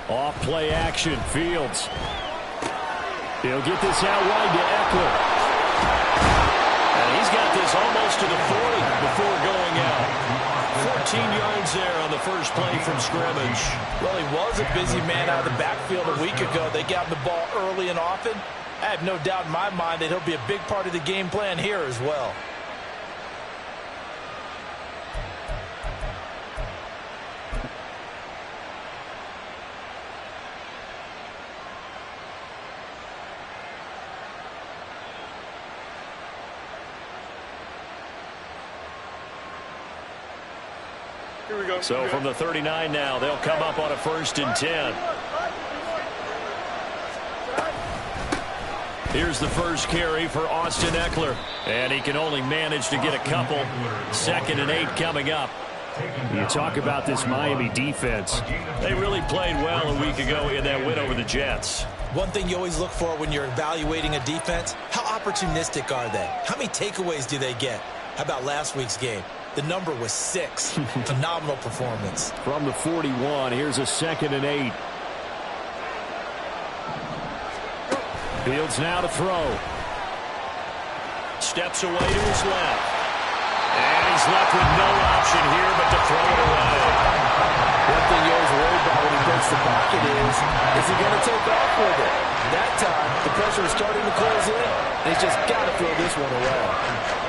Off play action, Fields. He'll get this out wide to Eckler. And he's got this almost to the 40 before going out. 14 yards there on the first play from scrimmage. Well, he was a busy man out of the backfield a week ago. They got the ball early and often. I have no doubt in my mind that he'll be a big part of the game plan here as well. Here we go. So from the 39 now, they'll come up on a 1st and 10. Here's the first carry for Austin Eckler. And he can only manage to get a couple. 2nd and 8 coming up. You talk about this Miami defense. They really played well a week ago in that win over the Jets. One thing you always look for when you're evaluating a defense, how opportunistic are they? How many takeaways do they get? How about last week's game? The number was 6. Phenomenal performance. From the 41, here's a 2nd and 8. Fields now to throw. Steps away to his left. And he's left with no option here but to throw it away. One thing you always worry about when he breaks the pocket is he going to take off with it? That time, the pressure is starting to close in, and he's just got to throw this one away.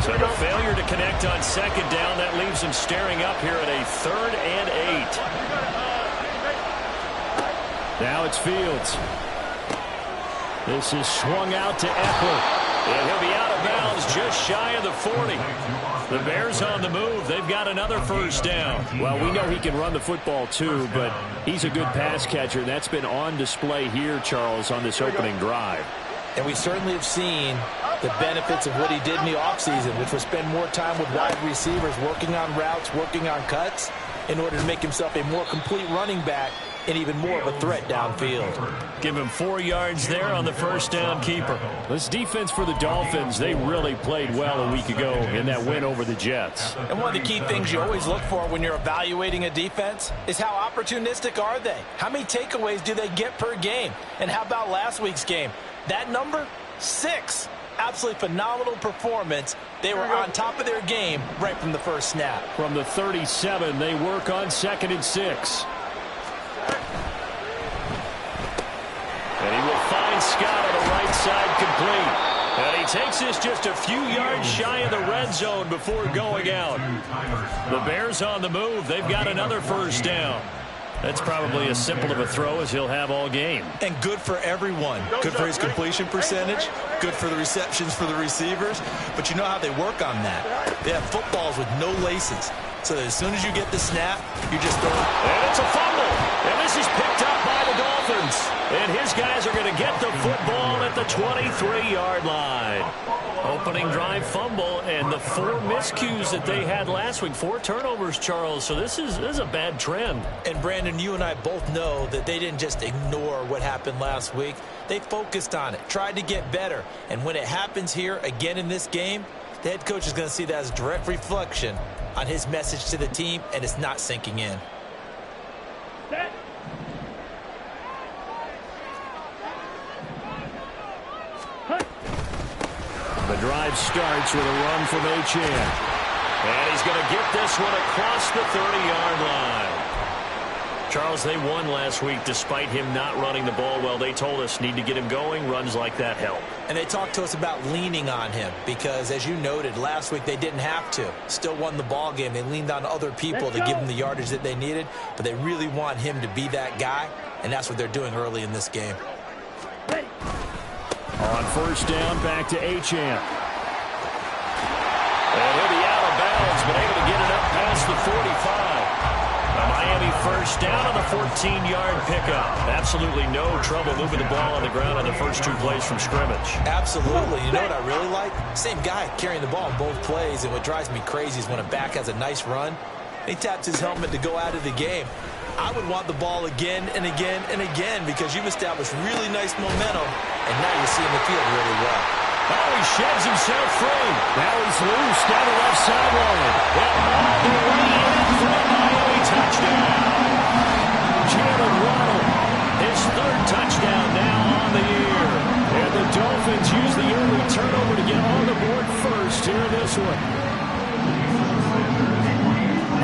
So the failure to connect on 2nd down, that leaves him staring up here at a 3rd and 8. Now it's Fields. This is swung out to Eckler. And he'll be out of bounds just shy of the 40. The Bears on the move. They've got another 1st down. Well, we know he can run the football too, but he's a good pass catcher. That's been on display here, Charles, on this opening drive. And we certainly have seen the benefits of what he did in the offseason, which was spend more time with wide receivers, working on routes, working on cuts, in order to make himself a more complete running back and even more of a threat downfield. Give him 4 yards there on the 1st down keeper. This defense for the Dolphins, they really played well a week ago in that win over the Jets. And one of the key things you always look for when you're evaluating a defense is how opportunistic are they? How many takeaways do they get per game? And how about last week's game? That number, 6. Absolutely phenomenal performance. They were on top of their game right from the first snap. From the 37, they work on 2nd and 6. And he will find Scott on the right side complete. And he takes this just a few yards shy of the red zone before going out. The Bears on the move. They've got another 1st down. That's probably as simple of a throw as he'll have all game. And good for everyone. Good for his completion percentage. Good for the receptions for the receivers. But you know how they work on that. They have footballs with no laces. So that as soon as you get the snap, you just throw it. And it's a fumble. And this is picked up by the Dolphins. And his guys are going to get the football at the 23-yard line. Opening drive fumble, and the 4 miscues that they had last week. 4 turnovers, Charles. So this is a bad trend. And, Brandon, you and I both know that they didn't just ignore what happened last week. They focused on it, tried to get better. And when it happens here again in this game, the head coach is going to see that as a direct reflection on his message to the team, and it's not sinking in. The drive starts with a run from Achane. And he's going to get this one across the 30-yard line. Charles, they won last week despite him not running the ball well. They told us need to get him going. Runs like that help. And they talked to us about leaning on him because, as you noted, last week they didn't have to. Still won the ball game. They leaned on other people to give them the yardage that they needed, but they really want him to be that guy, and that's what they're doing early in this game. On 1st down, back to Achane. And he'll be out of bounds, but able to get it up past the 45. A Miami 1st down on the 14-yard pickup. Absolutely no trouble moving the ball on the ground on the first 2 plays from scrimmage. Absolutely. You know what I really like? Same guy carrying the ball in both plays, and what drives me crazy is when a back has a nice run He taps his helmet to go out of the game. I would want the ball again and again and again because you've established really nice momentum, and now you're seeing the field really well. Oh, he sheds himself free. Now he's loose down the left sideline. And all the way in for a Miami touchdown. Jalen Waddle, his third touchdown now on the year. And the Dolphins use the early turnover to get on the board first here in this one.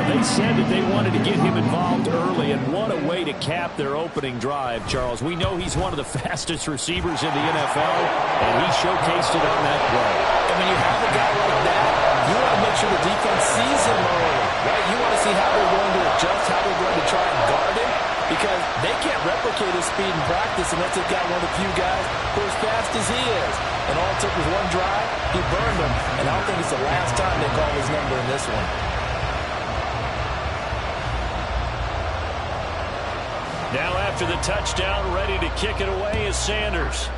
They said that they wanted to get him involved early, and what a way to cap their opening drive, Charles. We know he's one of the fastest receivers in the NFL, and he showcased it on that play. And when you have a guy like that, you want to make sure the defense sees him early, right? You want to see how they're going to adjust, how they're going to try and guard him, because they can't replicate his speed in practice unless they've got one of the few guys who are as fast as he is. And all it took was one drive, he burned them, and I don't think it's the last time they call his number in this one. Now after the touchdown, ready to kick it away is Sanders.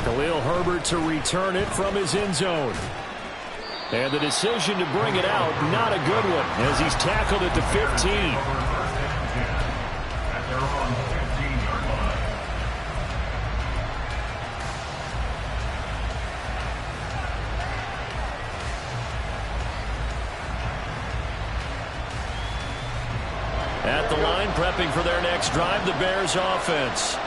Khalil Herbert to return it from his end zone. And the decision to bring it out, not a good one, as he's tackled at the 15. At the line, prepping for their next drive, the Bears offense.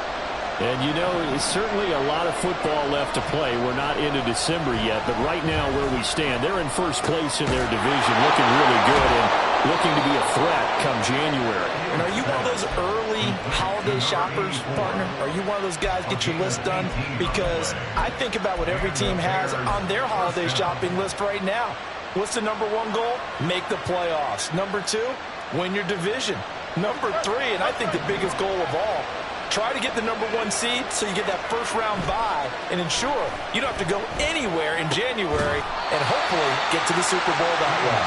And, you know, it's certainly a lot of football left to play. We're not into December yet, but right now where we stand, they're in first place in their division, looking really good and looking to be a threat come January. And are you one of those early holiday shoppers, partner? Are you one of those guys get your list done? Because I think about what every team has on their holiday shopping list right now. What's the number one goal? Make the playoffs. Number two, win your division. Number three, and I think the biggest goal of all, try to get the number one seed so you get that first round bye and ensure you don't have to go anywhere in January and hopefully get to the Super Bowl that way.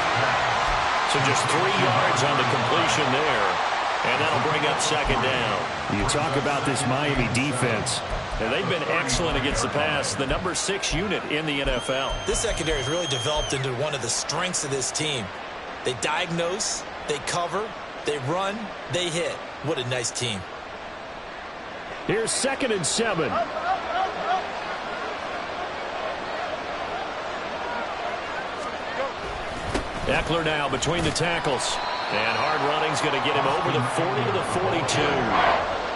So just 3 yards on the completion there, and that'll bring up second down. You talk about this Miami defense. And they've been excellent against the pass, the number 6 unit in the NFL. This secondary has really developed into one of the strengths of this team. They diagnose, they cover, they run, they hit. What a nice team. Here's 2nd and 7. Eckler now between the tackles. And hard running's going to get him over the 40 to the 42.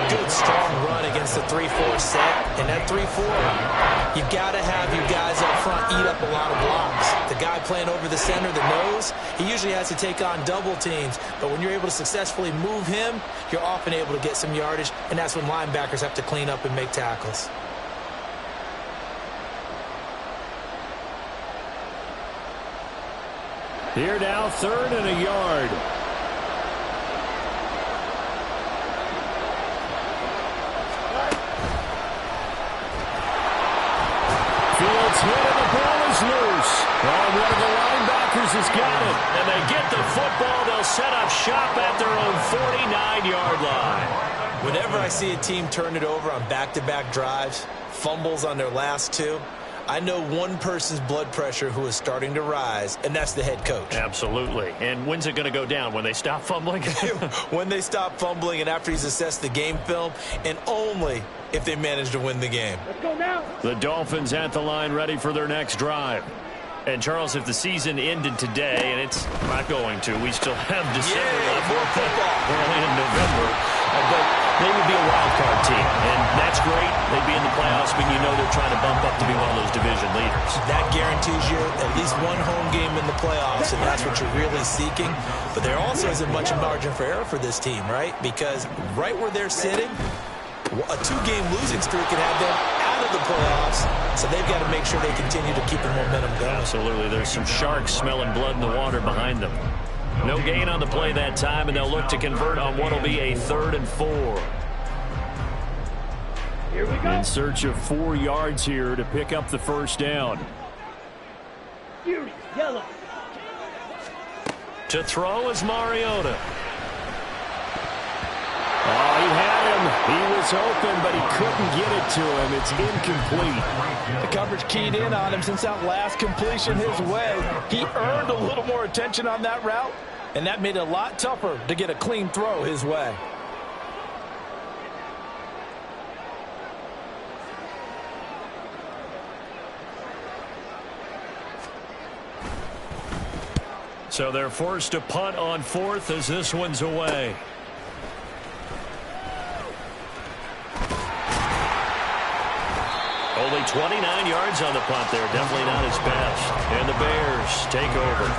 Good, strong run against the 3-4 set. And that 3-4, you've got to have your guys up front eat up a lot of blocks. The guy playing over the center, the nose, he usually has to take on double teams. But when you're able to successfully move him, you're often able to get some yardage, and that's when linebackers have to clean up and make tackles. Here now, 3rd and a yard. Fields hit and the ball is loose. Oh, one of the linebackers has got it. And they get the football. They'll set up shop at their own 49-yard line. Whenever I see a team turn it over on back-to-back drives, fumbles on their last 2, I know one person's blood pressure who is starting to rise, and that's the head coach. Absolutely. And when's it going to go down? When they stop fumbling? When they stop fumbling and after he's assessed the game film, and only if they manage to win the game. Let's go now. The Dolphins at the line ready for their next drive. And, Charles, if the season ended today, and it's not going to, we still have December left. More football. Early in November. But they would be a wild card team, and that's great. They'd be in the playoffs, but you know they're trying to bump up to be one of those division leaders. That guarantees you at least one home game in the playoffs, and that's what you're really seeking. But there also isn't much margin for error for this team, right? Because right where they're sitting, a 2-game losing streak can have them out of the playoffs, so they've got to make sure they continue to keep the momentum going. Absolutely. There's some sharks smelling blood in the water behind them. No gain on the play that time, and they'll look to convert on what will be a 3rd and 4. Here we go. In search of 4 yards here to pick up the first down. Yellow. To throw is Mariota. Oh, he had him. He was open, but he couldn't get it to him. It's incomplete. The coverage keyed in on him since that last completion his way. He earned a little more attention on that route, and that made it a lot tougher to get a clean throw his way. So they're forced to punt on fourth as this one's away. Only 29 yards on the punt there. Definitely not his best. And the Bears take over.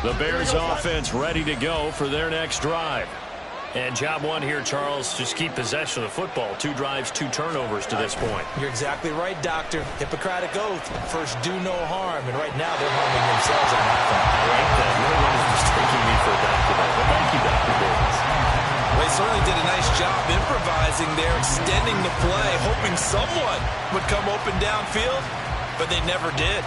The Bears offense ready to go for their next drive. And job one here, Charles, just keep possession of the football. 2 drives, 2 turnovers to this point. You're exactly right, Doctor. Hippocratic oath. First, do no harm. And right now, they're harming themselves on offense. I like that. No one is mistaking me for a doctor. But thank you, Dr. Davis. Well, he certainly did a nice job improvising there, extending the play, hoping someone would come open downfield, but they never did.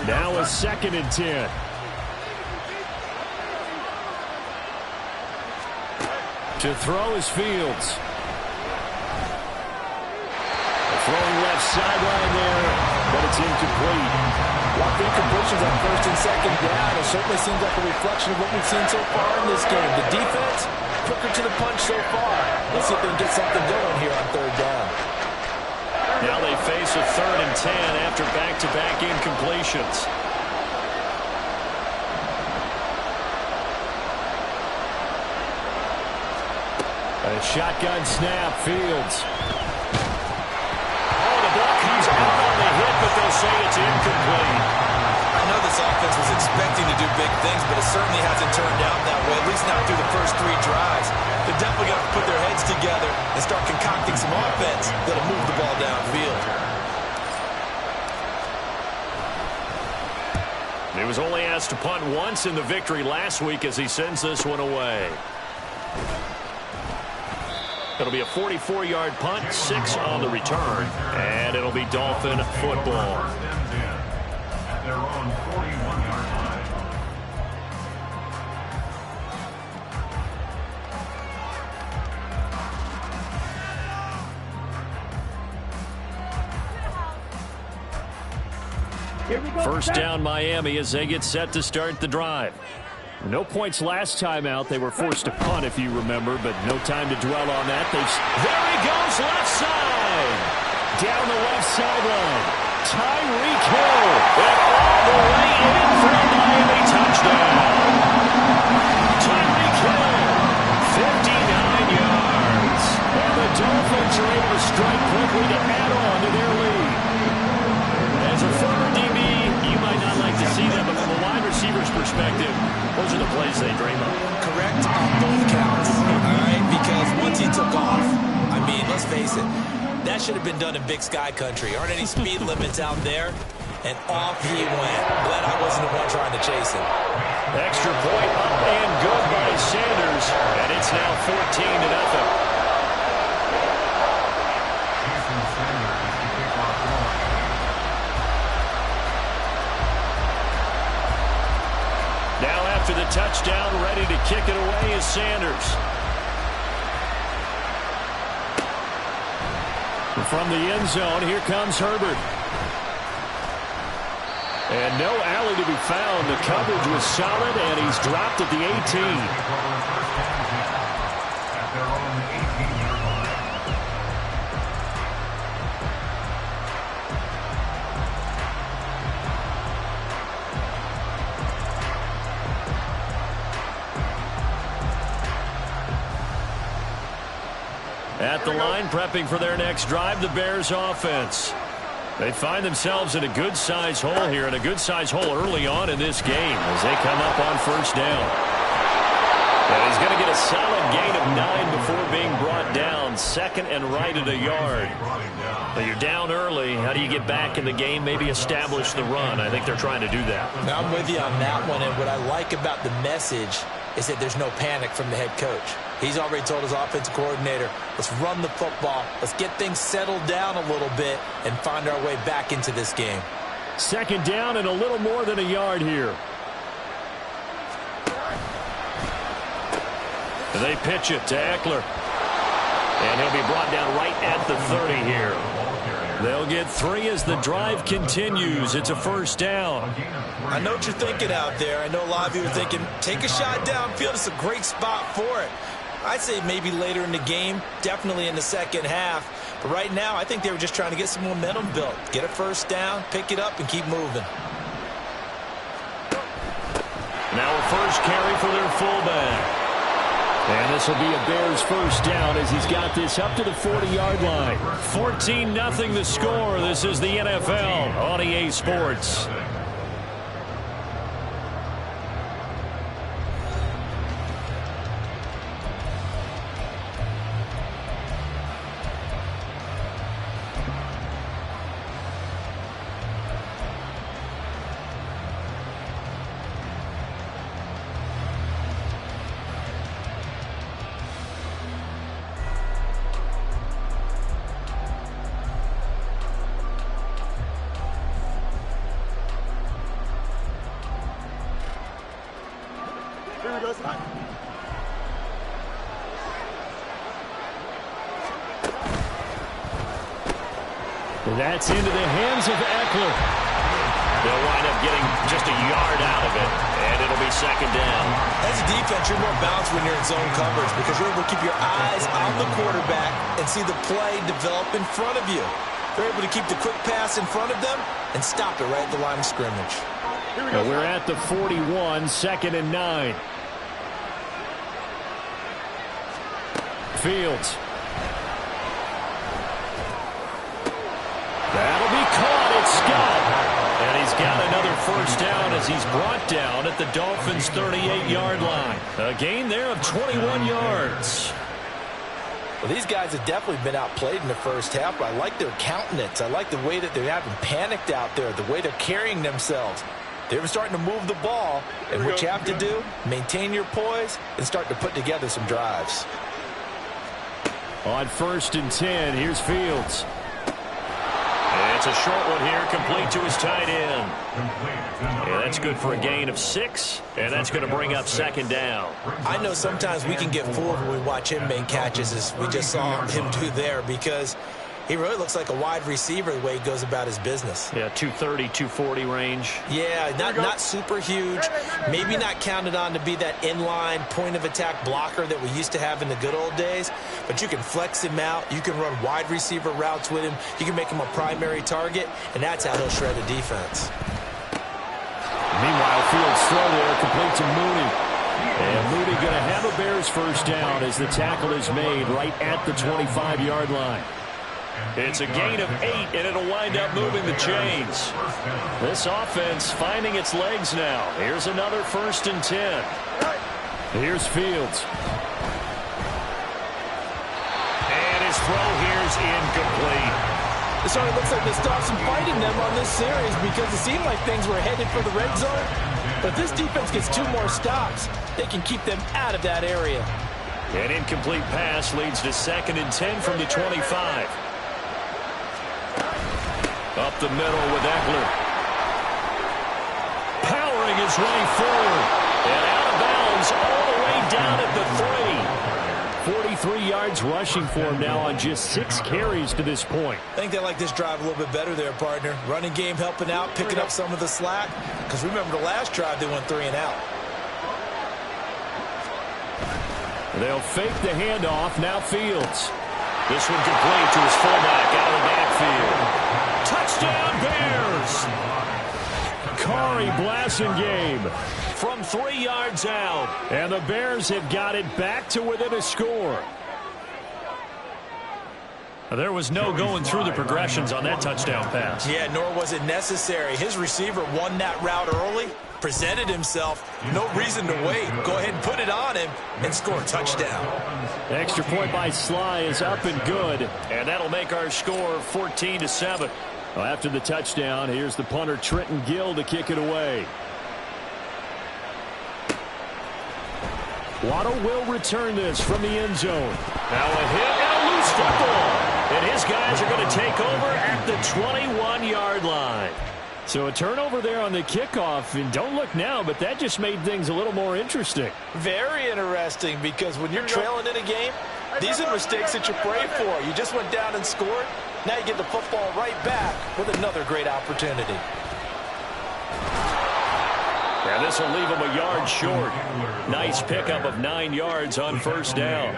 Now a 2nd and 10. To throw is Fields. Throwing left sideline there, but it's incomplete. Walk incompletions on 1st and 2nd down. It certainly seems like a reflection of what we've seen so far in this game. The defense, quicker to the punch so far. Let's see if they can get something going here on 3rd down. Now they face a 3rd and 10 after back-to-back incompletions. A shotgun snap, Fields. Oh, the ball comes out on the hit, but they'll say it's incomplete. I know this offense was expecting to do big things, but it certainly hasn't turned out that way, at least not through the first 3 drives. They're definitely going to put their heads together and start concocting some offense that'll move the ball downfield. He was only asked to punt once in the victory last week as he sends this one away. It'll be a 44-yard punt, 6 on the return, and it'll be Dolphin football. First down Miami as they get set to start the drive. No points last time out. They were forced to punt, if you remember, but no time to dwell on that. There he goes, left side. Down the left sideline. Tyreek Hill. And all the way in for a Miami touchdown. Tyreek Hill, 59 yards. And the Dolphins are able to strike quickly to add on to their lead. As a former DB, you might not like to see that, but from a wide receiver's perspective, those are the plays they dream of. Correct on both counts, all right? Because once he took off, I mean, let's face it, that should have been done in Big Sky country. Aren't any speed limits out there? And off he went. Glad I wasn't the one trying to chase him. Extra point up and good by Sanders, and it's now 14-0. Now after the touchdown, ready to kick it away is Sanders. From the end zone, here comes Herbert. And no alley to be found. The coverage was solid, and he's dropped at the 18. At the line, prepping for their next drive, the Bears offense. They find themselves in a good-sized hole here, and a good-sized hole early on in this game as they come up on 1st down. And he's going to get a solid gain of 9 before being brought down. on second and right at a yard. But you're down early. How do you get back in the game, maybe establish the run? I think they're trying to do that. Now, I'm with you on that one, and what I like about the message is that there's no panic from the head coach. He's already told his offensive coordinator, let's run the football, let's get things settled down a little bit and find our way back into this game. Second down and a little more than a yard here. And they pitch it to Eckler. And he'll be brought down right at the 30 here. They'll get 3 as the drive continues. It's a first down. I know what you're thinking out there. I know a lot of you are thinking, take a shot downfield. It's a great spot for it. I'd say maybe later in the game, definitely in the second half. But right now, I think they were just trying to get some momentum built. Get a first down, pick it up, and keep moving. Now a first carry for their fullback. And this will be a Bears first down as he's got this up to the 40-yard line. 14-0 the score. This is the NFL on EA Sports. That's into the hands of Eckler. They'll wind up getting just a yard out of it, and it'll be second down. As a defense, you're more balanced when you're in zone coverage because you're able to keep your eyes on the quarterback and see the play develop in front of you. They're able to keep the quick pass in front of them and stop it right at the line of scrimmage. We're at the 41, second and 9. Fields. That'll be caught. It's Scott. And he's got another first down as he's brought down at the Dolphins' 38-yard line. A gain there of 21 yards. Well, these guys have definitely been outplayed in the first half, but I like their countenance. I like the way that they're having panicked out there, the way they're carrying themselves. They're starting to move the ball, and what you have to do, maintain your poise and start to put together some drives. On 1st and 10, here's Fields. And it's a short one here, complete to his tight end. Yeah, that's good for a gain of 6, and that's going to bring up second down. I know sometimes we can get fooled when we watch him make catches, as we just saw him do there, because he really looks like a wide receiver the way he goes about his business. Yeah, 230, 240 range. Yeah, not super huge. Maybe not counted on to be that inline point-of-attack blocker that we used to have in the good old days. But you can flex him out. You can run wide receiver routes with him. You can make him a primary target, and that's how he'll shred the defense. Meanwhile, Fields throw there, complete to Mooney. And Mooney going to have a Bears first down as the tackle is made right at the 25-yard line. It's a gain of 8, and it'll wind up moving the chains. This offense finding its legs now. Here's another 1st and 10. Here's Fields. And his throw here's incomplete. It already looks like they stopped some fighting them on this series because it seemed like things were headed for the red zone. But if this defense gets 2 more stops, they can keep them out of that area. An incomplete pass leads to 2nd and 10 from the 25. Up the middle with Eckler. Powering his way forward. And out of bounds all the way down at the 3. 43 yards rushing for him now on just 6 carries to this point. I think they like this drive a little bit better there, partner. Running game helping out, picking up some of the slack. Because remember the last drive, they went 3 and out. They'll fake the handoff. Now Fields. This one complete to his fullback out of the backfield. Touchdown Bears! Kari Blasingame from 3 yards out. And the Bears have got it back to within a score. There was no going through the progressions on that touchdown pass. Yeah, nor was it necessary. His receiver won that route early, presented himself, no reason to wait. Go ahead and put it on him and score a touchdown. Extra point by Sly is up and good, and that'll make our score 14-7. Well, after the touchdown, here's the punter Trenton Gill to kick it away. Waddle will return this from the end zone. Now a hit and a loose football. And his guys are going to take over at the 21-yard line. So a turnover there on the kickoff. And don't look now, but that just made things a little more interesting. Very interesting, because when you're trailing in a game, these are mistakes that you pray for. You just went down and scored. Now you get the football right back with another great opportunity. And this will leave him a yard short. Nice pickup of 9 yards on first down.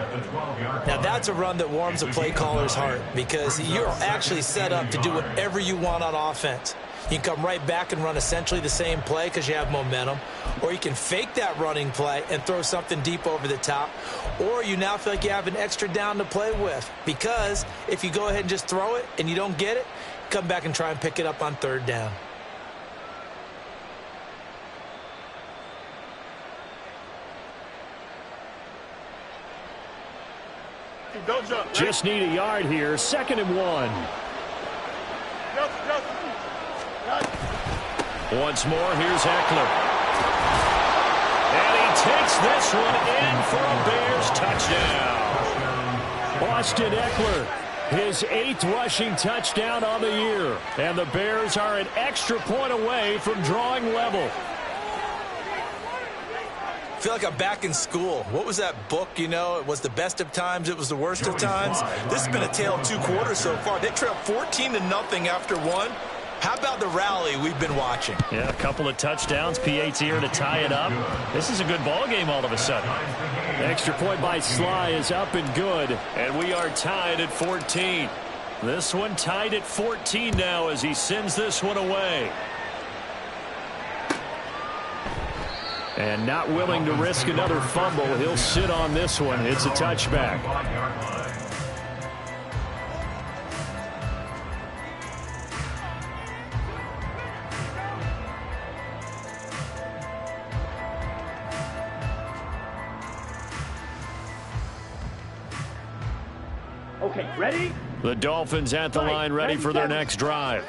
Now that's a run that warms a play caller's heart, because you're actually set up to do whatever you want on offense. You can come right back and run essentially the same play because you have momentum, or you can fake that running play and throw something deep over the top, or you now feel like you have an extra down to play with, because if you go ahead and just throw it and you don't get it, come back and try and pick it up on third down. Don't jump. Just need a yard here. 2nd and 1. Once more, here's Eckler. And he takes this one in for a Bears touchdown. Austin Eckler, his 8th rushing touchdown on the year. And the Bears are an extra point away from drawing level. I feel like I'm back in school. What was that book, you know? It was the best of times, it was the worst of times. This has been a tale of 2 quarters so far. They trailed 14-0 after 1. How about the rally we've been watching? Yeah, a couple of touchdowns. P8's here to tie it up. This is a good ball game all of a sudden. Extra point by Sly is up and good, and we are tied at 14. This one tied at 14 now as he sends this one away. And not willing to risk another fumble, he'll sit on this one. It's a touchback. Okay, ready? The Dolphins at the line, ready for their next drive.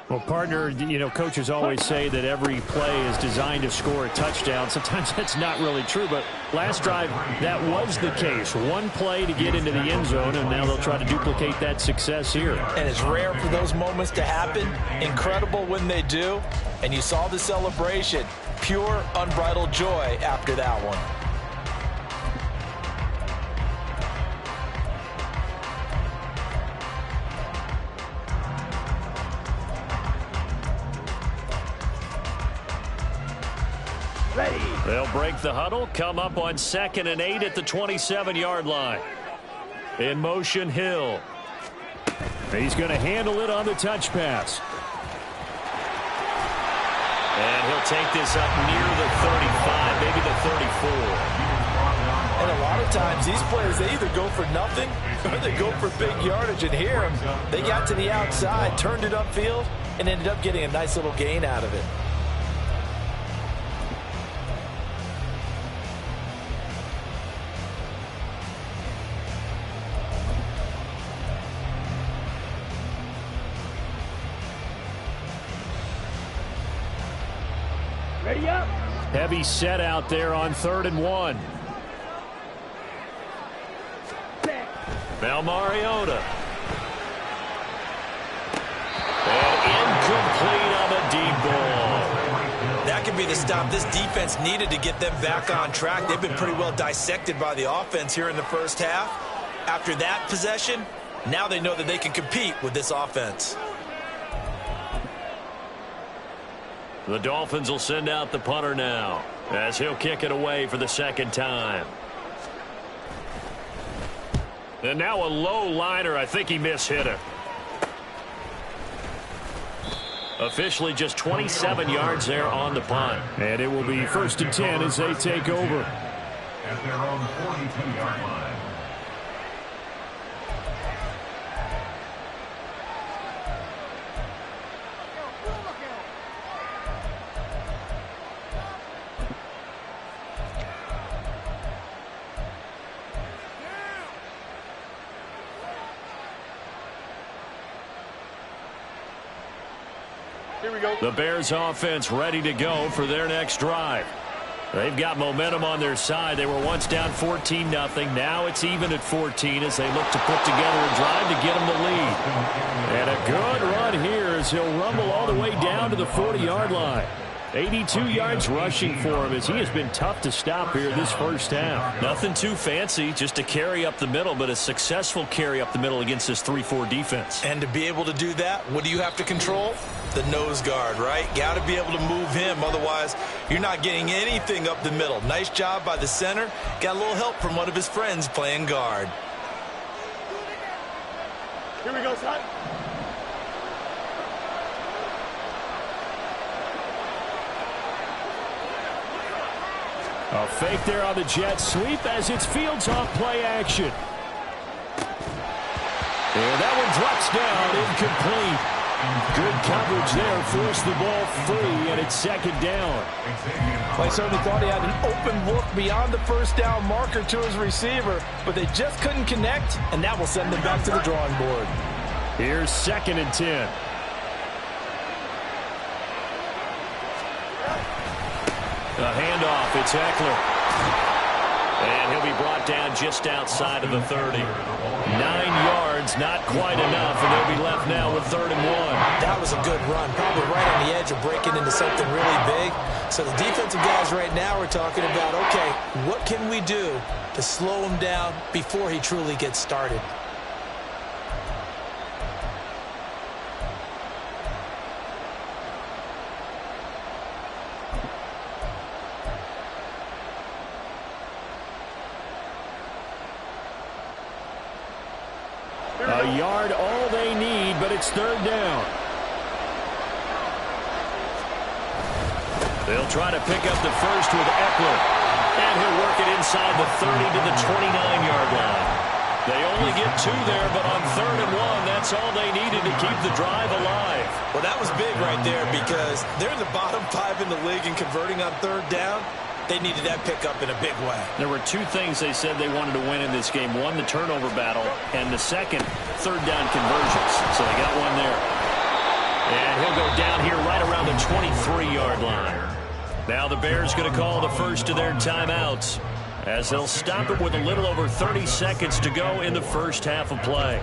Well, partner, you know, coaches always say that every play is designed to score a touchdown. Sometimes that's not really true, but last drive, that was the case. One play to get into the end zone, and now they'll try to duplicate that success here. And it's rare for those moments to happen. Incredible when they do. And you saw the celebration. Pure, unbridled joy after that one. They'll break the huddle, come up on 2nd and 8 at the 27-yard line. In motion, Hill. He's going to handle it on the touch pass. And he'll take this up near the 35, maybe the 34. And a lot of times, these players, they either go for nothing or they go for big yardage. And here, they got to the outside, turned it upfield, and ended up getting a nice little gain out of it. Ready up? Heavy set out there on 3rd and 1. Now Mariota. And incomplete on the deep ball. That could be the stop this defense needed to get them back on track. They've been pretty well dissected by the offense here in the first half. After that possession, now they know that they can compete with this offense. The Dolphins will send out the punter now as he'll kick it away for the 2nd time. And now a low liner. I think he mishit it. Officially just 27 yards there on the punt. And it will be 1st and 10 as they take over. At their own 42-yard line. Here we go. The Bears offense ready to go for their next drive. They've got momentum on their side. They were once down 14-0. Now it's even at 14 as they look to put together a drive to get them the lead. And a good run here as he'll rumble all the way down to the 40-yard line. 82 yards rushing for him as he has been tough to stop here this first half. Nothing too fancy, just a carry up the middle, but a successful carry up the middle against this 3-4 defense. And to be able to do that, what do you have to control? The nose guard, right? Got to be able to move him. Otherwise, you're not getting anything up the middle. Nice job by the center. Got a little help from one of his friends playing guard. Here we go, son. A fake there on the jet sweep as it's Fields off play action. And that one drops down, incomplete. Good coverage there, forced the ball free, and it's second down. I certainly thought he had an open look beyond the first down marker to his receiver, but they just couldn't connect, and that will send them back to the drawing board. Here's 2nd and 10. A handoff, it's Eckler. And he'll be brought down just outside of the 30. 9 yards, not quite enough, and they'll be left now with 3rd and 1. That was a good run, probably right on the edge of breaking into something really big. So the defensive guys right now are talking about, okay, what can we do to slow him down before he truly gets started? A yard, all they need, but it's 3rd down. They'll try to pick up the first with Eckler. And he'll work it inside the 30 to the 29-yard line. They only get 2 there, but on 3rd and 1, that's all they needed to keep the drive alive. Well, that was big right there because they're in the bottom 5 in the league and converting on 3rd down. They needed that pickup in a big way. There were 2 things they said they wanted to win in this game. One, the turnover battle, and the second, 3rd down conversions. So they got one there. And he'll go down here right around the 23-yard line. Now the Bears going to call the first of their timeouts as they'll stop it with a little over 30 seconds to go in the first half of play.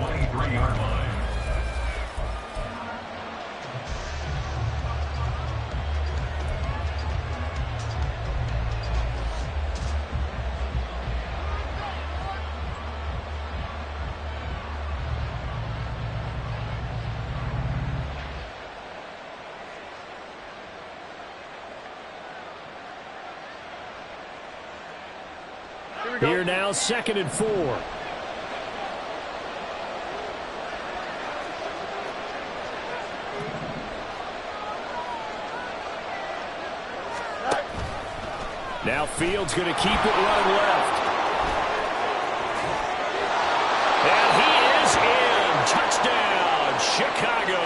Here now, 2nd and 4. Now Fields going to keep it running left. And he is in. Touchdown, Chicago.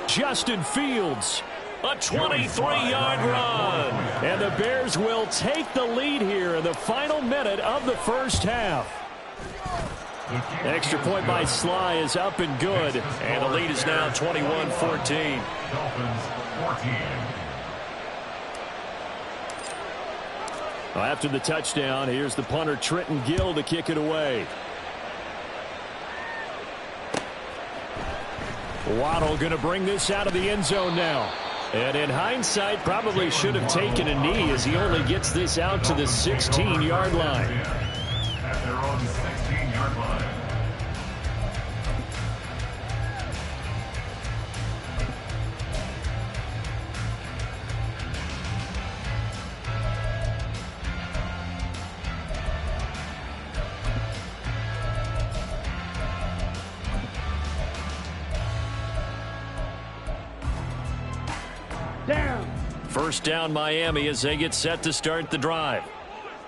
Justin Fields. A 23-yard run. And the Bears will take the lead here in the final minute of the first half. Extra point by Sly is up and good. And the lead is now 21-14. Well, after the touchdown, here's the punter Trenton Gill to kick it away. Waddle going to bring this out of the end zone now. And in hindsight, probably should have taken a knee as he only gets this out to the 16-yard line. At their own 16-yard line. First down Miami as they get set to start the drive.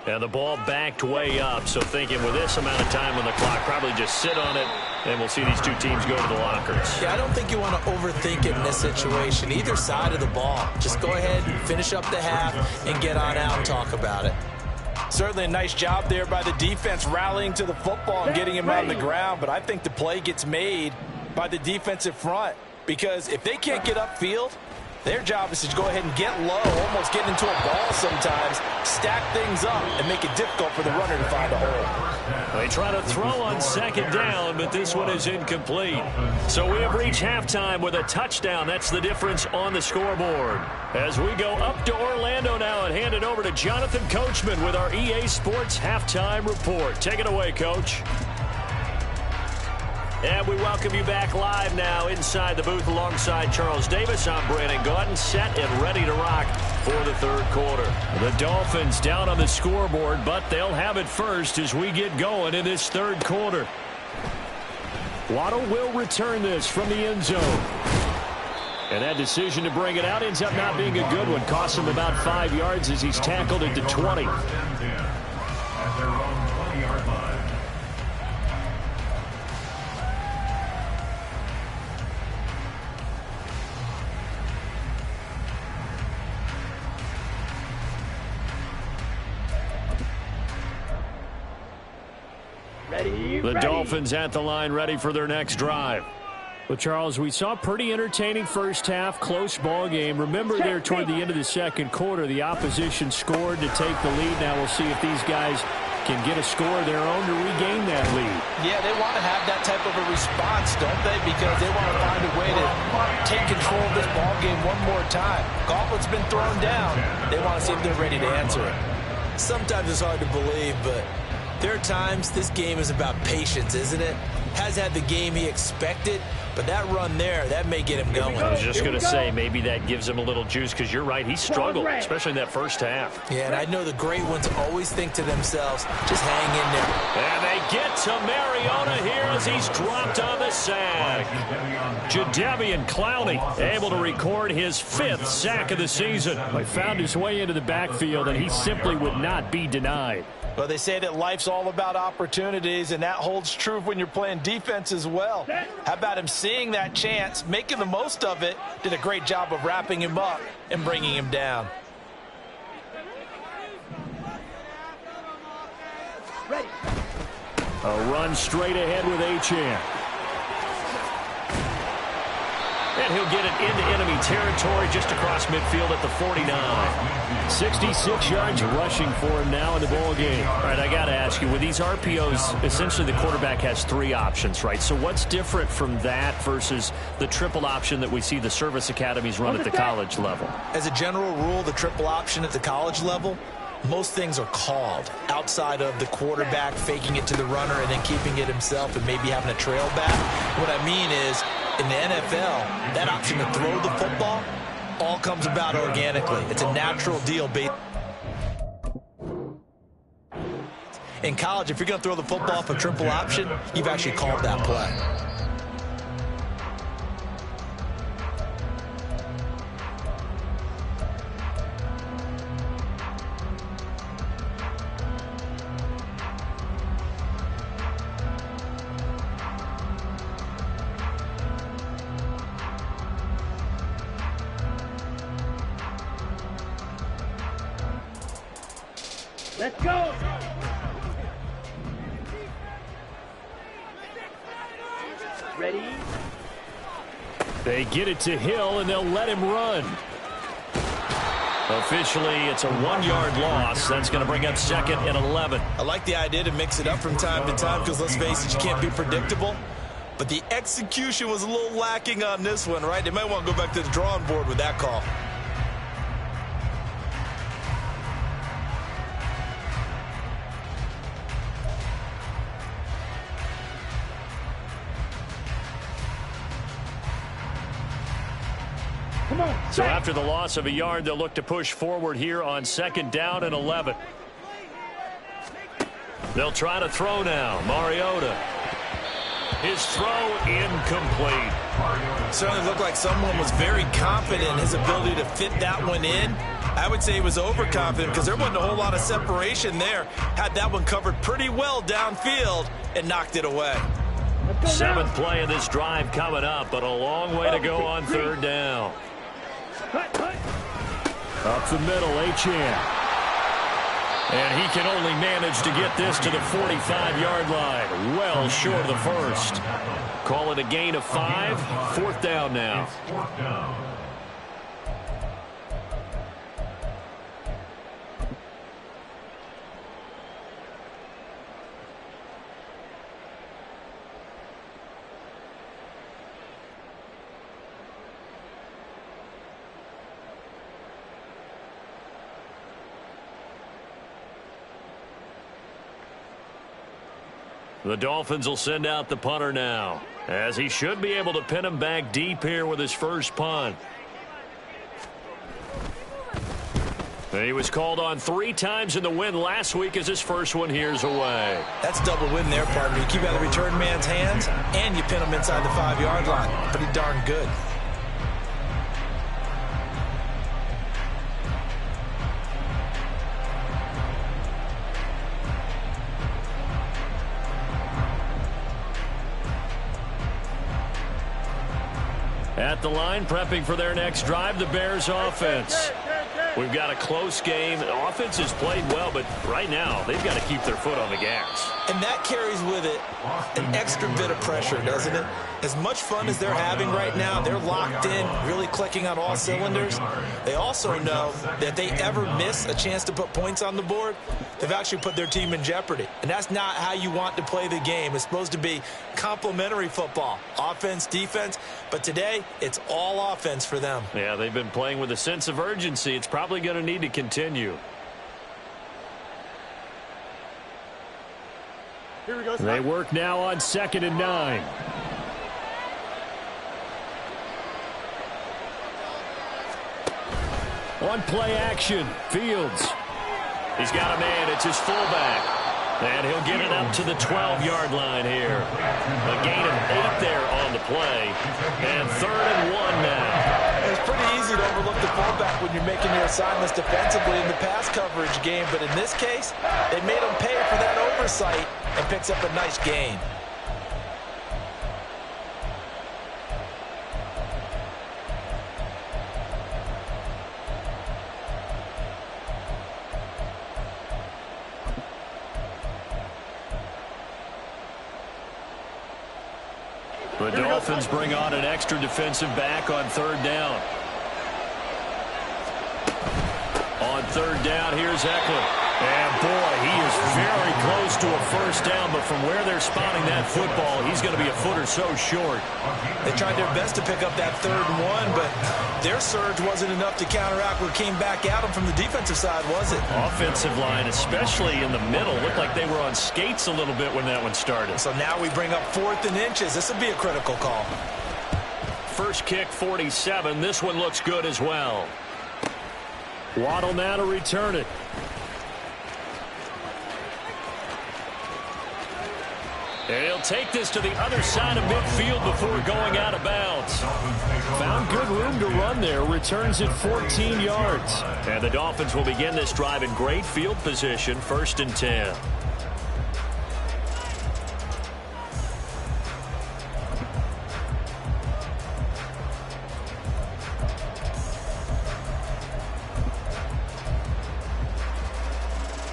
And the ball backed way up, so thinking with this amount of time on the clock, probably just sit on it, and we'll see these 2 teams go to the lockers. Yeah, I don't think you want to overthink it in this situation. Either side of the ball. Just go ahead and finish up the half and get on out and talk about it. Certainly a nice job there by the defense rallying to the football and getting him on the ground, but I think the play gets made by the defensive front. Because if they can't get upfield, their job is to go ahead and get low, almost get into a ball sometimes, stack things up, and make it difficult for the runner to find a hole. They try to throw on second down, but this one is incomplete. So we have reached halftime with a touchdown. That's the difference on the scoreboard. As we go up to Orlando now and hand it over to Jonathan Coachman with our EA Sports Halftime Report. Take it away, Coach. And we welcome you back live now inside the booth alongside Charles Davis. I'm Brandon Gaudin, set and ready to rock for the third quarter. The Dolphins down on the scoreboard, but they'll have it first as we get going in this third quarter. Waddle will return this from the end zone. And that decision to bring it out ends up not being a good one. Costs him about 5 yards as he's tackled at the 20. At their own 20-yard line. The Dolphins at the line, ready for their next drive. Well, Charles, we saw a pretty entertaining first half, close ball game. Remember there toward the end of the second quarter, the opposition scored to take the lead. Now we'll see if these guys can get a score of their own to regain that lead. Yeah, they want to have that type of a response, don't they? Because they want to find a way to take control of this ball game one more time. Gauntlet's been thrown down. They want to see if they're ready to answer it. Sometimes it's hard to believe, but there are times this game is about patience, isn't it? Has had the game he expected, but that run there, that may get him going. I was just going to say, maybe that gives him a little juice, because you're right, he struggled, especially in that first half. Yeah, and I know the great ones always think to themselves, just hang in there. And they get to Mariota here as he's dropped on the sack. Jadeveon Clowney able to record his 5th sack of the season. He found his way into the backfield, and he simply would not be denied. Well, they say that life's all about opportunities, and that holds true when you're playing defense as well. How about him seeing that chance, making the most of it, did a great job of wrapping him up and bringing him down. Ready. A run straight ahead with Achane. And he'll get it into enemy territory just across midfield at the 49. 66 yards rushing for him now in the ball game. All right, I got to ask you, with these RPOs, essentially the quarterback has 3 options, right? So what's different from that versus the triple option that we see the service academies run at the college level? As a general rule, the triple option at the college level, most things are called outside of the quarterback faking it to the runner and then keeping it himself and maybe having a trail back. What I mean is, in the NFL, that option to throw the football all comes about organically. It's a natural deal. In college, if you're going to throw the football for triple option, you've actually called that play. Let's go. Ready. They get it to Hill, and they'll let him run. Officially, it's a 1-yard loss. That's going to bring up 2nd and 11. I like the idea to mix it up from time to time because, let's face it, you can't be predictable. But the execution was a little lacking on this one, right? They might want to go back to the drawing board with that call. So after the loss of a yard, they'll look to push forward here on 2nd down and 11. They'll try to throw now. Mariota. His throw incomplete. Certainly looked like someone was very confident in his ability to fit that one in. I would say he was overconfident because there wasn't a whole lot of separation there. Had that one covered pretty well downfield and knocked it away. 7th play of this drive coming up, but a long way to go on 3rd down. Up the middle, Achane. And he can only manage to get this to the 45-yard line, well short of the first. Call it a gain of 5, 4th down now. It's 4th down. The Dolphins will send out the punter now, as he should be able to pin him back deep here with his first punt. He was called on 3 times in the win last week as his first one here's away. That's double win there, partner. You keep out of the return man's hands, and you pin him inside the 5-yard line. Pretty darn good. At the line, prepping for their next drive, the Bears offense. We've got a close game. The offense has played well, but right now they've got to keep their foot on the gas. And that carries with it an extra bit of pressure, doesn't it? As much fun as they're having right now, they're locked in, really clicking on all cylinders. They also know that if they ever miss a chance to put points on the board, they've actually put their team in jeopardy. And that's not how you want to play the game. It's supposed to be complementary football, offense, defense. But today, it's all offense for them. Yeah, they've been playing with a sense of urgency. It's probably going to need to continue. Here we go. They work now on 2nd and 9. On play action, Fields. He's got a man. It's his fullback. And he'll get it up to the 12-yard line here. A gain of 8 there on the play. And 3rd and 1 now. It's pretty easy to overlook the fullback when you're making your assignments defensively in the pass coverage game. But in this case, they made him pay for that oversight and picks up a nice gain. The Dolphins bring on an extra defensive back on 3rd down. On 3rd down, here's Eckler. And, boy, he is very close to a first down, but from where they're spotting that football, he's going to be a foot or so short. They tried their best to pick up that 3rd and 1, but their surge wasn't enough to counteract what came back at them from the defensive side, was it? Offensive line, especially in the middle, looked like they were on skates a little bit when that one started. So now we bring up 4th and inches. This would be a critical call. First kick, 47. This one looks good as well. Waddle now to return it. And he'll take this to the other side of midfield before going out of bounds. Found good room to run there. Returns it 14 yards. And the Dolphins will begin this drive in great field position. 1st and 10.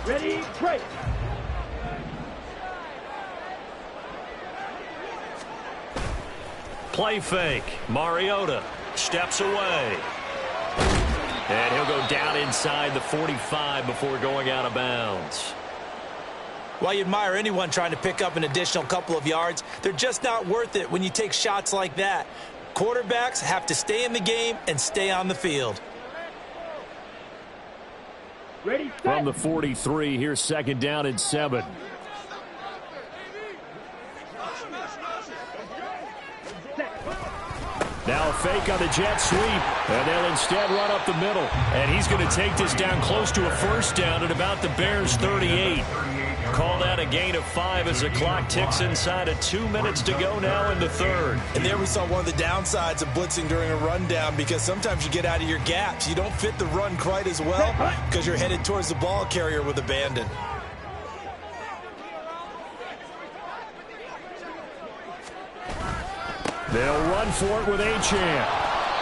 Ready, break. Play fake. Mariota steps away. And he'll go down inside the 45 before going out of bounds. While you admire anyone trying to pick up an additional couple of yards, they're just not worth it when you take shots like that. Quarterbacks have to stay in the game and stay on the field. Ready, set. From the 43, here's 2nd down and 7. Now a fake on the jet sweep, and they'll instead run up the middle. And he's going to take this down close to a first down at about the Bears' 38. Call that a gain of 5 as the clock ticks inside of 2 minutes to go now in the 3rd. And there we saw one of the downsides of blitzing during a rundown, because sometimes you get out of your gaps. You don't fit the run quite as well because you're headed towards the ball carrier with abandon. They'll run for it with Achane.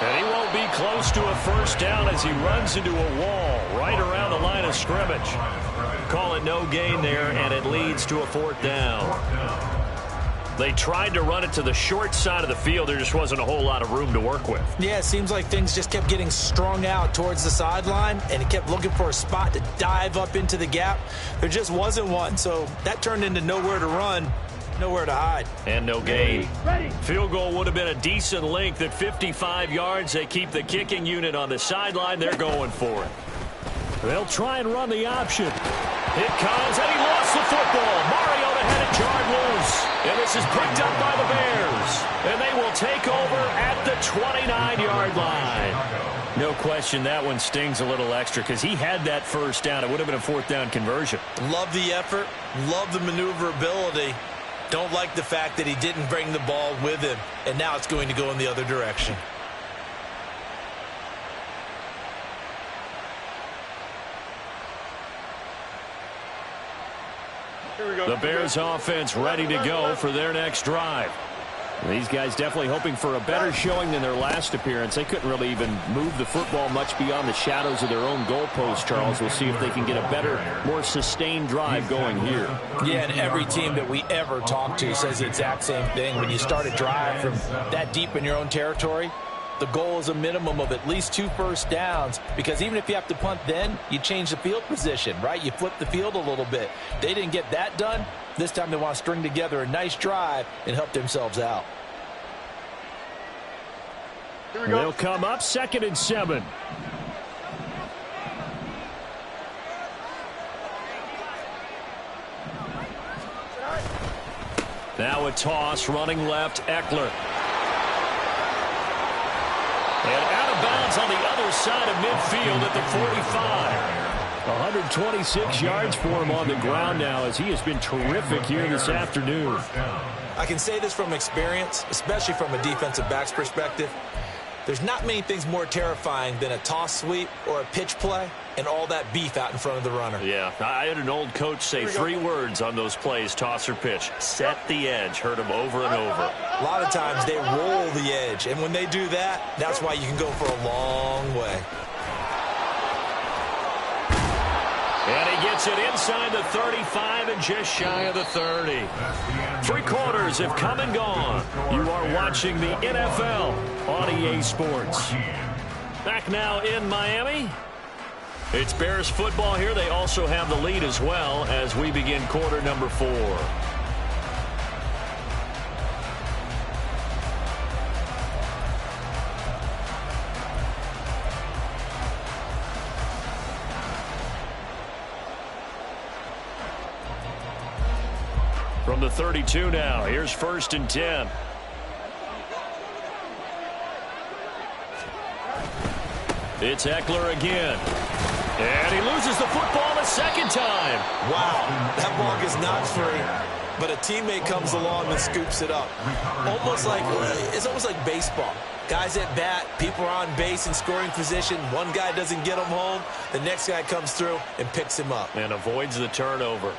And he won't be close to a first down as he runs into a wall right around the line of scrimmage. call it no gain there, and it leads to a 4th down. They tried to run it to the short side of the field. There just wasn't a whole lot of room to work with. Yeah, it seems like things just kept getting strung out towards the sideline, and he kept looking for a spot to dive up into the gap. There just wasn't one, so that turned into nowhere to run, nowhere to hide. And no gain. Ready. Field goal would have been a decent length at 55 yards. They keep the kicking unit on the sideline. They're going for it. They'll try and run the option. It comes, and he lost the football. Mariota had it jarred loose. And this is picked up by the Bears. And they will take over at the 29-yard line. No question that one stings a little extra because he had that first down. It would have been a 4th down conversion. Love the effort. Love the maneuverability. Don't like the fact that he didn't bring the ball with him. And now it's going to go in the other direction. The Bears offense ready to go for their next drive. These guys definitely hoping for a better showing than their last appearance. They couldn't really even move the football much beyond the shadows of their own goalpost, Charles. We'll see if they can get a better, more sustained drive going here. Yeah, and every team that we ever talk to says the exact same thing. When you start a drive from that deep in your own territory, the goal is a minimum of at least 2 first downs, because even if you have to punt then, you change the field position, right? You flip the field a little bit. They didn't get that done. This time they want to string together a nice drive and help themselves out. Here we go. They'll come up 2nd and 7. Now a toss, running left, Eckler. And out of bounds on the other side of midfield at the 45. 126 yards for him on the ground now, as he has been terrific here this afternoon. I can say this from experience, especially from a defensive back's perspective. There's not many things more terrifying than a toss sweep or a pitch play and all that beef out in front of the runner. Yeah, I had an old coach say 3 words on those plays, toss or pitch. Set the edge. Heard him over and over. A lot of times they roll the edge, and when they do that, that's why you can go for a long way. And he gets it inside the 35 and just shy of the 30. 3 quarters have come and gone. You are watching the NFL on EA Sports. Back now in Miami. It's Bears football here. They also have the lead as well as we begin quarter number 4. From the 32 now, here's 1st and 10. It's Eckler again. And he loses the football a 2nd time. Wow, that ball is not free, but a teammate comes along and scoops it up. It's almost like baseball. Guys at bat, people are on base in scoring position. One guy doesn't get him home. The next guy comes through and picks him up. And avoids the turnover.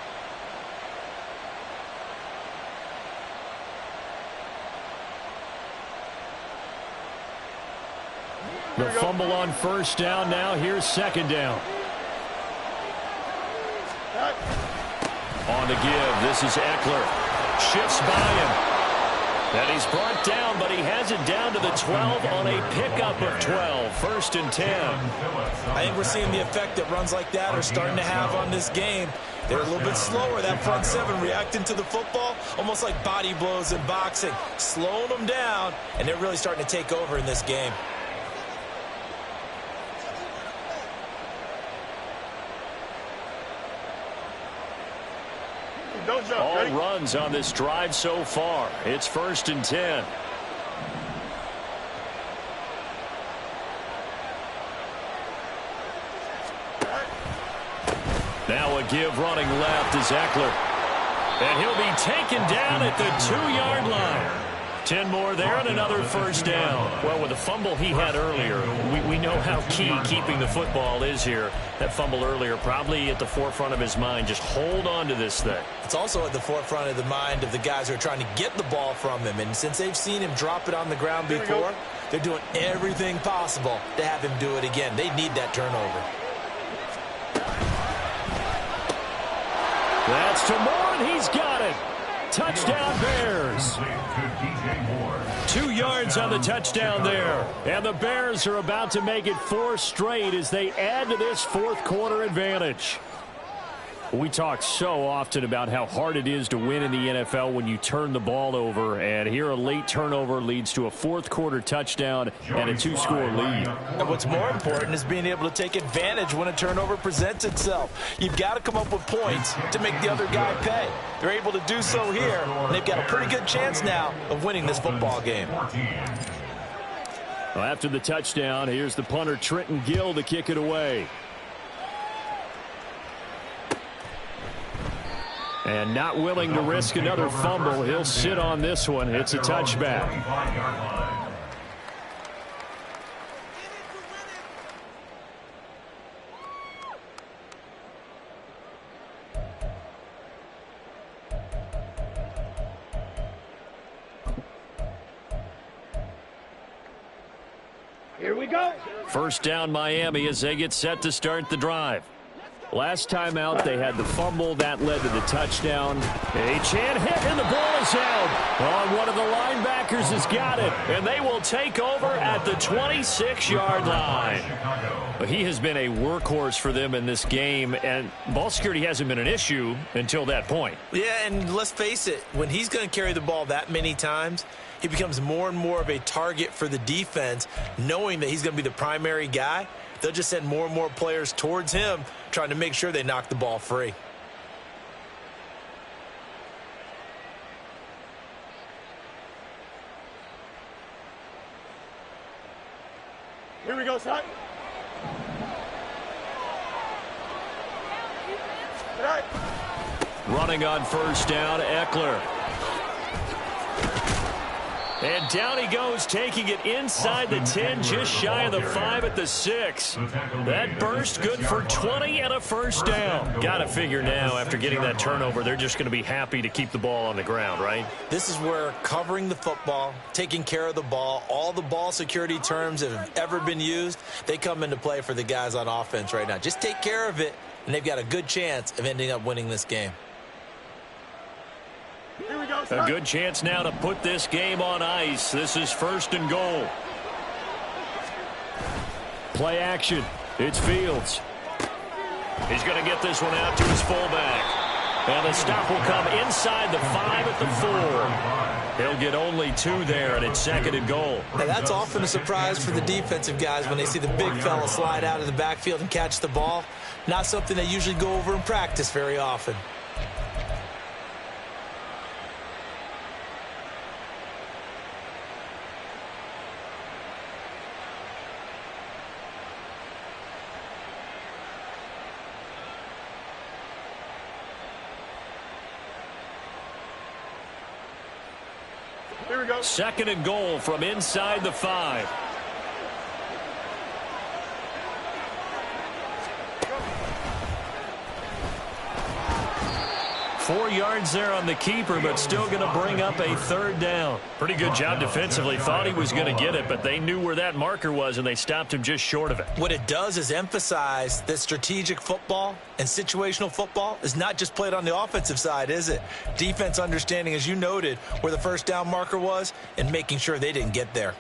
The fumble on 1st down now. Here's 2nd down. On to give. This is Eckler. Shifts by him. And he's brought down, but he has it down to the 12 on a pickup of 12. 1st and 10. I think we're seeing the effect that runs like that are starting to have on this game. They're a little bit slower, that front 7, reacting to the football, almost like body blows in boxing. Slowing them down, and they're really starting to take over in this game. Don't jump. All Ready? runs on this drive so far. It's 1st and 10. Now a give running left is Eckler. And he'll be taken down at the 2-yard line. 10 more there and another 1st down. Well, with the fumble he had earlier, we know how key keeping the football is here. That fumble earlier probably at the forefront of his mind. Just hold on to this thing. It's also at the forefront of the mind of the guys who are trying to get the ball from him. And since they've seen him drop it on the ground before, they're doing everything possible to have him do it again. They need that turnover. That's to Moore, and he's got it. Touchdown, Bears. 2 yards on the touchdown there. And the Bears are about to make it 4 straight as they add to this fourth quarter advantage. We talk so often about how hard it is to win in the NFL when you turn the ball over, and here a late turnover leads to a fourth quarter touchdown and a 2-score lead. And what's more important is being able to take advantage when a turnover presents itself. You've got to come up with points to make the other guy pay. They're able to do so here, and they've got a pretty good chance now of winning this football game. Well, after the touchdown, here's the punter Trenton Gill to kick it away. And not willing to risk another fumble, he'll sit on this one. It's a touchback. Here we go. First down, Miami, as they get set to start the drive. Last time out, they had the fumble. That led to the touchdown. Achane hit, and the ball is out. On one of the linebackers has got it, and they will take over at the 26-yard line. He has been a workhorse for them in this game, and ball security hasn't been an issue until that point. Yeah, and let's face it, when he's going to carry the ball that many times, he becomes more and more of a target for the defense, knowing that he's going to be the primary guy. They'll just send more and more players towards him, trying to make sure they knock the ball free. Here we go, son. All right. Running on first down, Eckler. And down he goes, taking it inside the 10, just shy of the 5 at the 6. That burst good for 20 and a first down. Got to figure now, after getting that turnover, they're just going to be happy to keep the ball on the ground, right? This is where covering the football, taking care of the ball, all the ball security terms that have ever been used, they come into play for the guys on offense right now. Just take care of it, and they've got a good chance of ending up winning this game. Here we go, A good chance now to put this game on ice. This is first and goal. Play action. It's Fields. He's going to get this one out to his fullback. And the stop will come inside the 5 at the 4. He'll get only 2 there, and it's second and goal. Now, that's often a surprise for the defensive guys when they see the big fella slide out of the backfield and catch the ball. Not something they usually go over in practice very often. Here we go. Second and goal from inside the 5. 4 yards there on the keeper, but still going to bring up a third down. Pretty good job defensively. Thought he was going to get it, but they knew where that marker was, and they stopped him just short of it. What it does is emphasize that strategic football and situational football is not just played on the offensive side, is it? Defense understanding, as you noted, where the first down marker was and making sure they didn't get there.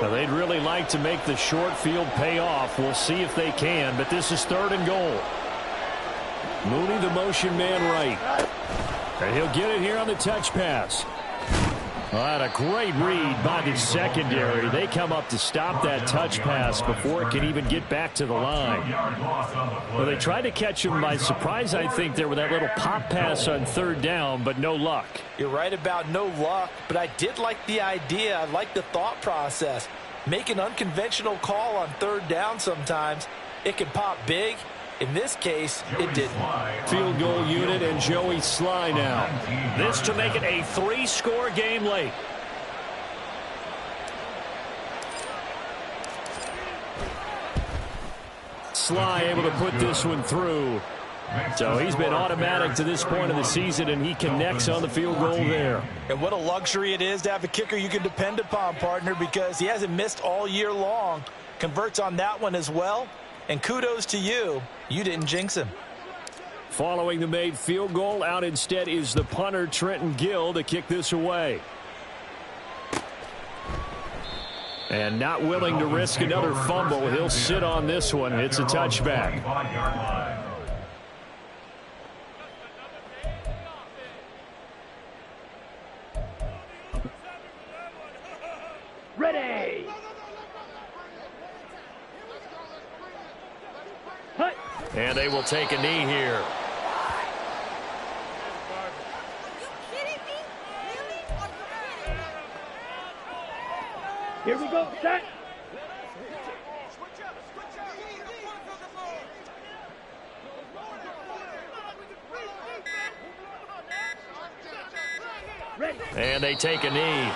Now, they'd really like to make the short field pay off. We'll see if they can, but this is third and goal. Mooney, the motion man right. And he'll get it here on the touch pass. Well, a great read by the secondary. They come up to stop that touch pass before it can even get back to the line. Well, they tried to catch him by surprise, I think, there with that little pop pass on third down, but no luck. You're right about no luck, but I did like the idea. I like the thought process. Make an unconventional call on third down sometimes. It can pop big. In this case, it didn't. Field goal unit and Joey Sly now. This to make it a 3-score game late. Sly able to put this one through. So he's been automatic to this point of the season, and he connects on the field goal there. And what a luxury it is to have a kicker you can depend upon, partner, because he hasn't missed all year long. Converts on that one as well. And kudos to you. You didn't jinx him. Following the made field goal, out instead is the punter, Trenton Gill, to kick this away. And not willing to risk another fumble. He'll sit on this one. It's a touchback. Ready. Hut. And they will take a knee here. Here we go. Set. Ready. And they take a knee.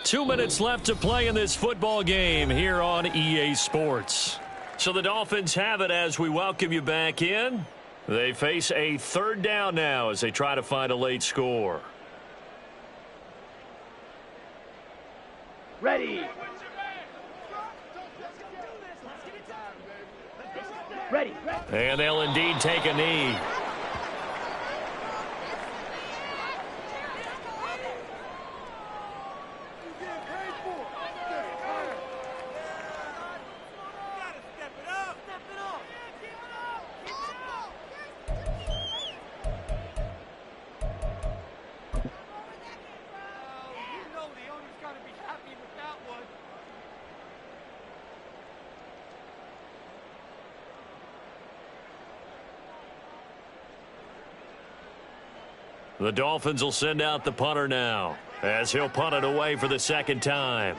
Two minutes left to play in this football game here on EA Sports. So the Dolphins have it as we welcome you back in. They face a third down now as they try to find a late score. Ready. Ready. And they'll indeed take a knee. The Dolphins will send out the punter now as he'll punt it away for the second time.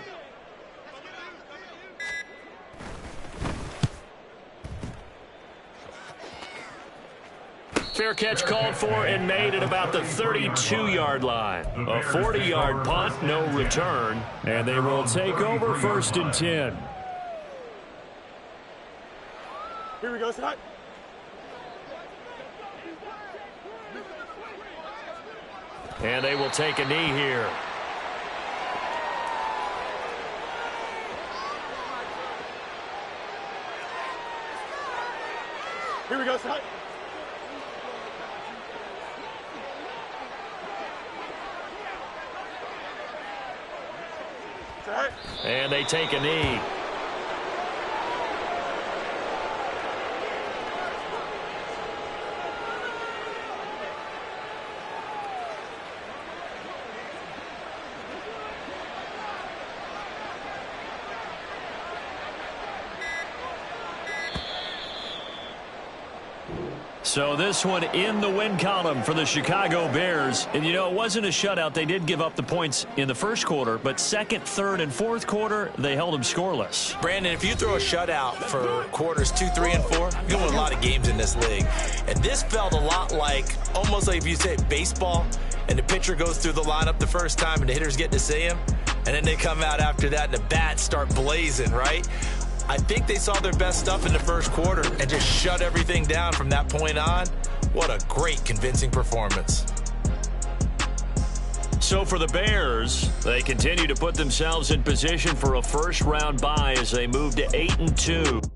Fair catch called for and made at about the 32-yard line. A 40-yard punt, no return, and they will take over 1st and 10. Here we go, Scott. And they will take a knee here. Here we go, Scott. And they take a knee. So this one in the win column for the Chicago Bears. And, you know, it wasn't a shutout. They did give up the points in the first quarter, but second, third, and fourth quarter, they held them scoreless. Brandon, if you throw a shutout for quarters 2, 3, and 4, you're going to win a lot of games in this league. And this felt a lot like, almost like if you say baseball, and the pitcher goes through the lineup the first time and the hitters get to see him, and then they come out after that and the bats start blazing, right? I think they saw their best stuff in the first quarter and just shut everything down from that point on. What a great, convincing performance. So for the Bears, they continue to put themselves in position for a first-round bye as they move to 8-2.